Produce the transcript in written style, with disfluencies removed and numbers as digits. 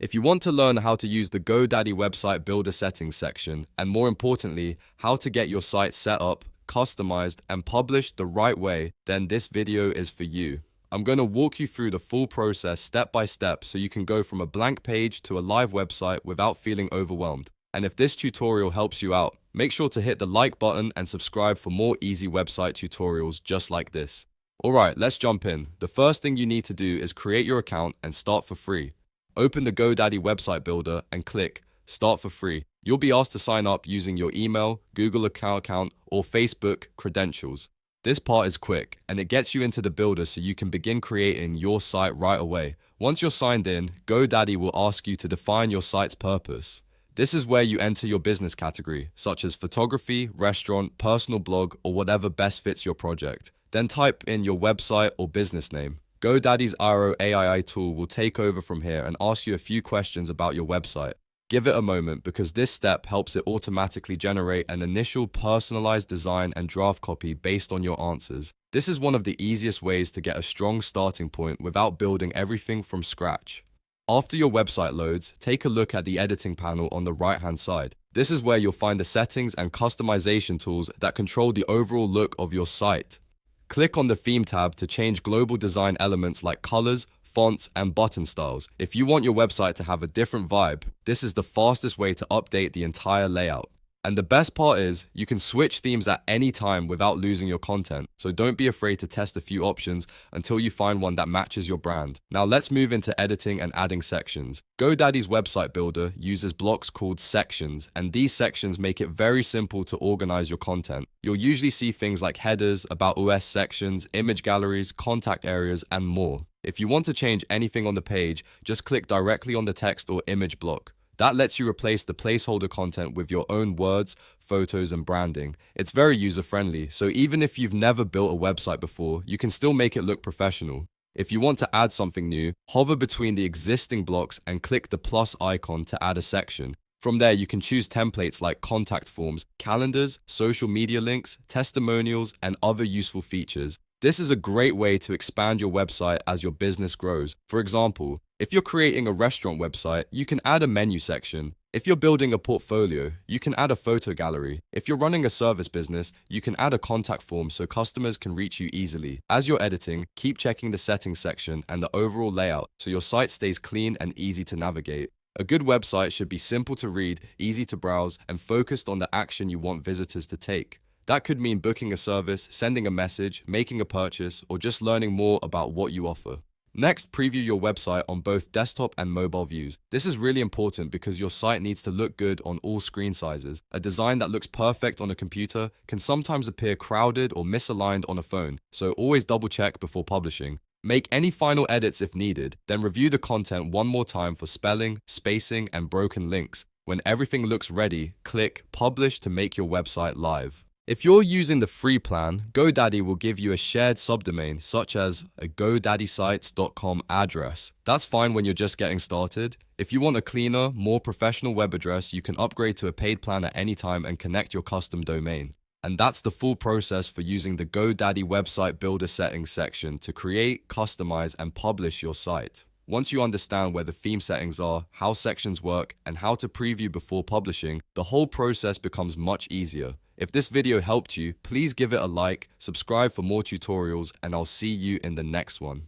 If you want to learn how to use the GoDaddy website builder settings section, and more importantly, how to get your site set up, customized, and published the right way, then this video is for you. I'm going to walk you through the full process step by step so you can go from a blank page to a live website without feeling overwhelmed. And if this tutorial helps you out, make sure to hit the like button and subscribe for more easy website tutorials just like this. Alright, let's jump in. The first thing you need to do is create your account and start for free. Open the GoDaddy website builder and click Start for free. You'll be asked to sign up using your email, Google account, or Facebook credentials. This part is quick, and it gets you into the builder so you can begin creating your site right away. Once you're signed in, GoDaddy will ask you to define your site's purpose. This is where you enter your business category, such as photography, restaurant, personal blog, or whatever best fits your project. Then type in your website or business name. GoDaddy's Airo AI tool will take over from here and ask you a few questions about your website. Give it a moment because this step helps it automatically generate an initial personalized design and draft copy based on your answers. This is one of the easiest ways to get a strong starting point without building everything from scratch. After your website loads, take a look at the editing panel on the right-hand side. This is where you'll find the settings and customization tools that control the overall look of your site. Click on the Theme tab to change global design elements like colors, fonts, and button styles. If you want your website to have a different vibe, this is the fastest way to update the entire layout. And the best part is, you can switch themes at any time without losing your content, so don't be afraid to test a few options until you find one that matches your brand. Now let's move into editing and adding sections. GoDaddy's website builder uses blocks called sections, and these sections make it very simple to organize your content. You'll usually see things like headers, about OS sections, image galleries, contact areas, and more. If you want to change anything on the page, just click directly on the text or image block. That lets you replace the placeholder content with your own words, photos, and branding. It's very user-friendly, so even if you've never built a website before, you can still make it look professional. If you want to add something new, hover between the existing blocks and click the plus icon to add a section. From there, you can choose templates like contact forms, calendars, social media links, testimonials, and other useful features. This is a great way to expand your website as your business grows. For example, if you're creating a restaurant website, you can add a menu section. If you're building a portfolio, you can add a photo gallery. If you're running a service business, you can add a contact form so customers can reach you easily. As you're editing, keep checking the settings section and the overall layout so your site stays clean and easy to navigate. A good website should be simple to read, easy to browse, and focused on the action you want visitors to take. That could mean booking a service, sending a message, making a purchase, or just learning more about what you offer. Next, preview your website on both desktop and mobile views. This is really important because your site needs to look good on all screen sizes. A design that looks perfect on a computer can sometimes appear crowded or misaligned on a phone, so always double check before publishing. Make any final edits if needed, then review the content one more time for spelling, spacing, and broken links. When everything looks ready, click Publish to make your website live. If you're using the free plan, GoDaddy will give you a shared subdomain such as a GoDaddySites.com address. That's fine when you're just getting started. If you want a cleaner, more professional web address, you can upgrade to a paid plan at any time and connect your custom domain. And that's the full process for using the GoDaddy website builder settings section to create, customize, and publish your site. Once you understand where the theme settings are, how sections work, and how to preview before publishing, the whole process becomes much easier. If this video helped you, please give it a like, subscribe for more tutorials, and I'll see you in the next one.